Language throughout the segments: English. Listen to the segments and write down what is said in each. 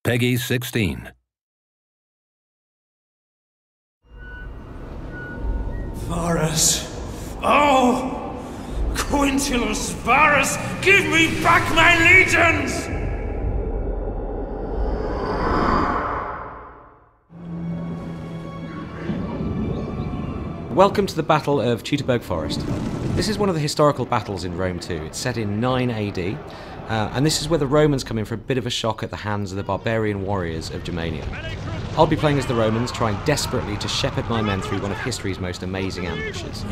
Peggy 16. Varus! Oh! Quintulus Varus! Give me back my legions! Welcome to the Battle of Teutoburg Forest. This is one of the historical battles in Rome too. It's set in 9 AD, and this is where the Romans come in for a bit of a shock at the hands of the barbarian warriors of Germania. I'll be playing as the Romans, trying desperately to shepherd my men through one of history's most amazing ambushes.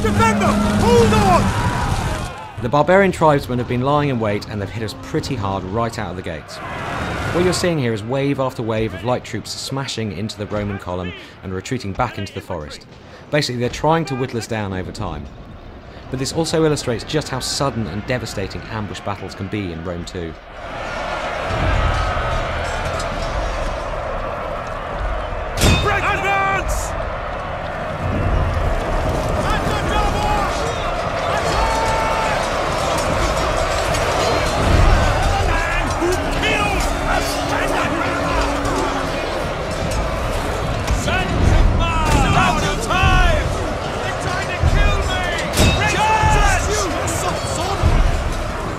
Defend them! Hold on! The barbarian tribesmen have been lying in wait and they've hit us pretty hard right out of the gates. What you're seeing here is wave after wave of light troops smashing into the Roman column and retreating back into the forest. Basically, they're trying to whittle us down over time. But this also illustrates just how sudden and devastating ambush battles can be in Rome too. Advance!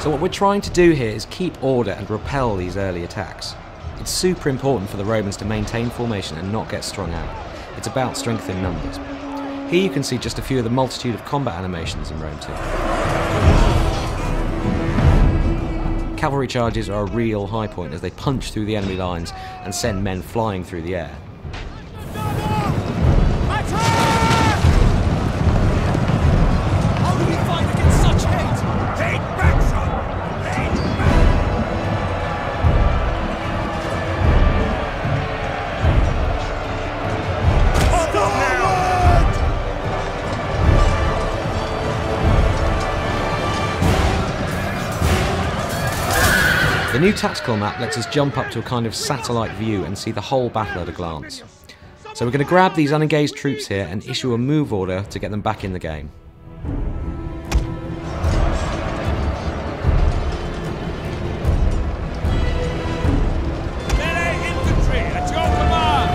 So what we're trying to do here is keep order and repel these early attacks. It's super important for the Romans to maintain formation and not get strung out. It's about strength in numbers. Here you can see just a few of the multitude of combat animations in Rome too. Cavalry charges are a real high point as they punch through the enemy lines and send men flying through the air. The new tactical map lets us jump up to a kind of satellite view and see the whole battle at a glance. So we're going to grab these unengaged troops here and issue a move order to get them back in the game. Melee infantry at your command!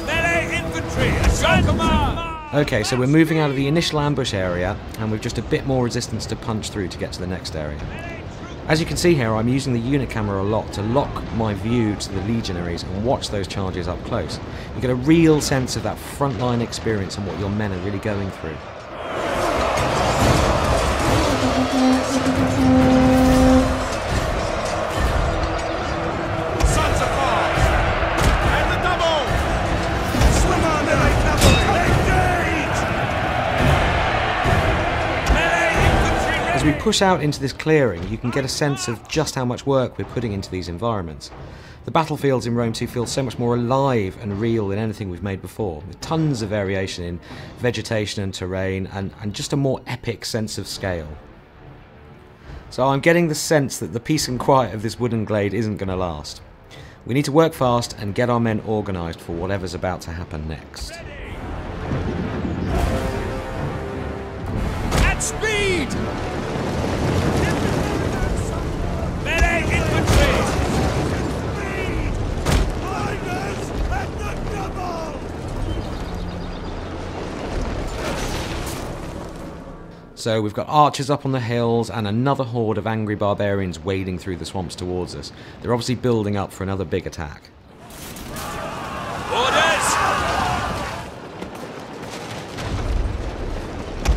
Melee infantry at your command! Okay, so we're moving out of the initial ambush area and we've just a bit more resistance to punch through to get to the next area. As you can see here, I'm using the unit camera a lot to lock my view to the legionaries and watch those charges up close. You get a real sense of that frontline experience and what your men are really going through. As we push out into this clearing, you can get a sense of just how much work we're putting into these environments. The battlefields in Rome 2 feel so much more alive and real than anything we've made before, with tons of variation in vegetation and terrain, and just a more epic sense of scale. So I'm getting the sense that the peace and quiet of this wooden glade isn't going to last. We need to work fast and get our men organised for whatever's about to happen next. At speed! Melee infantry! Riders at the double! So we've got archers up on the hills and another horde of angry barbarians wading through the swamps towards us. They're obviously building up for another big attack. Orders!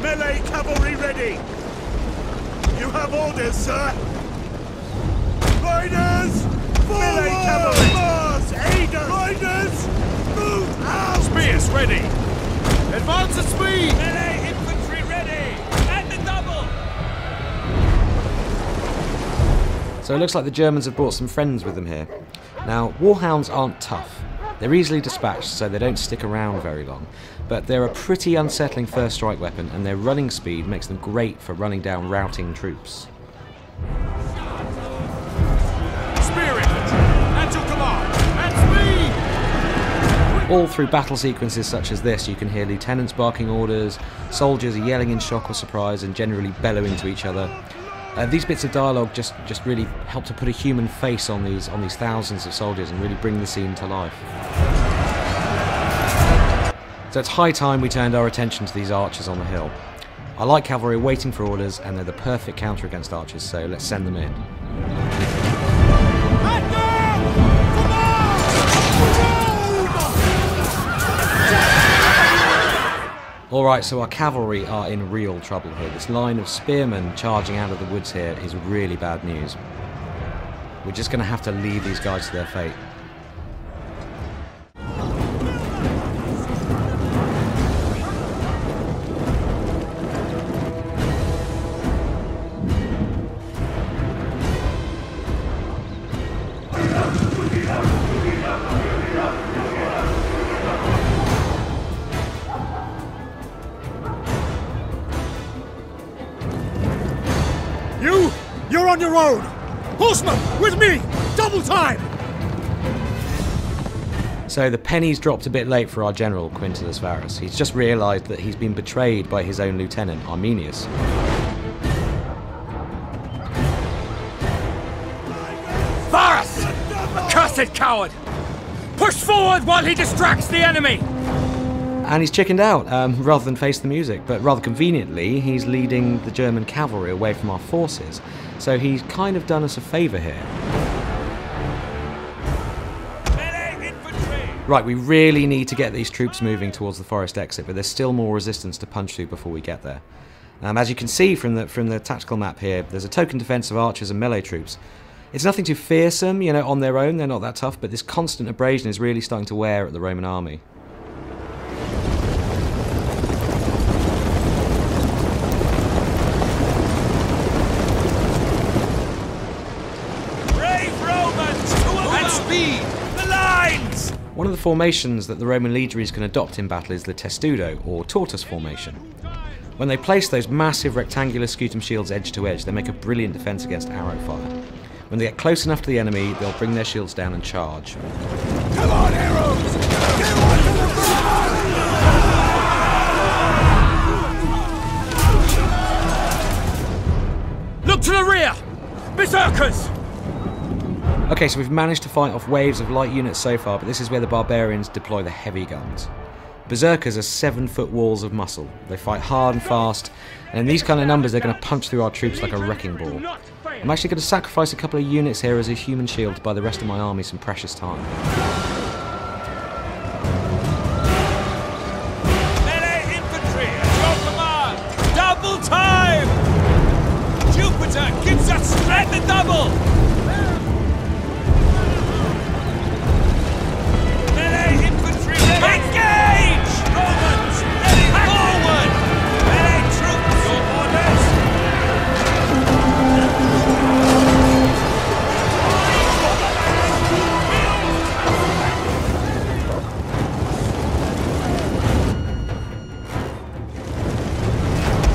Melee cavalry ready! You have orders, sir! Riders! Melee cavalry! Mars! Aid us! Riders! Move out! Spears ready! Advance at speed! Melee infantry ready! At the double! So it looks like the Germans have brought some friends with them here. Now, warhounds aren't tough. They're easily dispatched, so they don't stick around very long. But they're a pretty unsettling first strike weapon, and their running speed makes them great for running down routing troops. Spear infantry! At your command! At speed! All through battle sequences such as this, you can hear lieutenants barking orders, soldiers are yelling in shock or surprise and generally bellowing to each other. These bits of dialogue just really help to put a human face on these thousands of soldiers and really bring the scene to life. So it's high time we turned our attention to these archers on the hill. I like cavalry waiting for orders, and they're the perfect counter against archers, so let's send them in. Alright, so our cavalry are in real trouble here. This line of spearmen charging out of the woods here is really bad news. We're just going to have to leave these guys to their fate. You're on your own! Horsemen, with me! Double time! So the penny's dropped a bit late for our general, Quintus Varus. He's just realised that he's been betrayed by his own lieutenant, Arminius. Varus! Accursed coward! Push forward while he distracts the enemy! And he's chickened out, rather than face the music, but rather conveniently, he's leading the German cavalry away from our forces. So he's kind of done us a favour here. Right, we really need to get these troops moving towards the forest exit, but there's still more resistance to punch through before we get there. As you can see from the tactical map here, there's a token defence of archers and melee troops. It's nothing too fearsome, you know, on their own, they're not that tough, but this constant abrasion is really starting to wear at the Roman army. One of the formations that the Roman legionaries can adopt in battle is the testudo, or tortoise formation. When they place those massive rectangular scutum shields edge to edge, they make a brilliant defence against arrow fire. When they get close enough to the enemy, they'll bring their shields down and charge. Come on, arrows! Get one to the front! Look to the rear! Berserkers! Okay, so we've managed to fight off waves of light units so far, but this is where the barbarians deploy the heavy guns. Berserkers are 7-foot walls of muscle. They fight hard and fast, and in these kind of numbers they're going to punch through our troops like a wrecking ball. I'm actually going to sacrifice a couple of units here as a human shield to buy the rest of my army some precious time. Melee infantry at your command! Double time! Jupiter gives us strength and double! Engage! Romans, ready forward! Melee troops, your orders!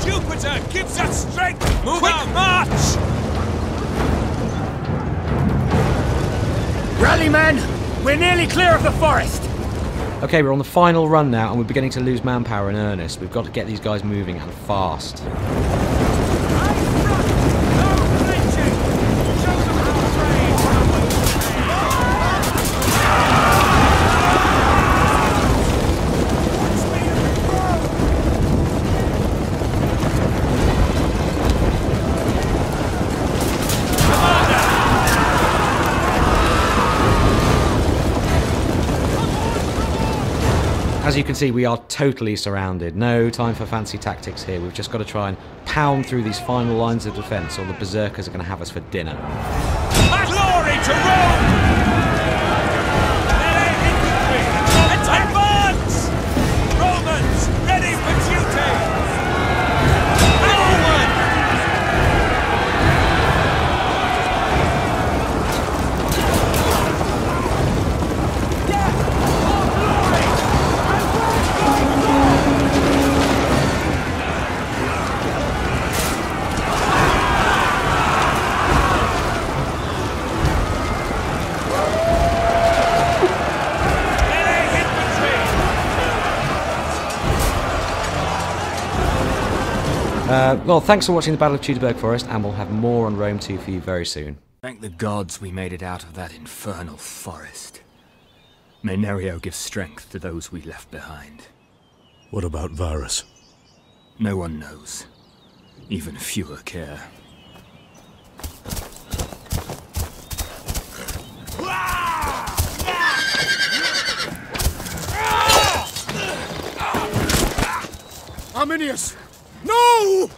Jupiter gives us strength! Move Quick out. March! Rally, men! We're nearly clear of the forest! Okay, we're on the final run now, and we're beginning to lose manpower in earnest. We've got to get these guys moving, and fast. As you can see, we are totally surrounded. No time for fancy tactics here. We've just got to try and pound through these final lines of defence, or the berserkers are going to have us for dinner. Glory to Rome! Melee infantry! Advance! Romans, ready for duty! Forward! Well, thanks for watching the Battle of Teutoburg Forest, and we'll have more on Rome 2 for you very soon. Thank the gods we made it out of that infernal forest. May Nerio give strength to those we left behind. What about Varus? No one knows. Even fewer care. Arminius! No!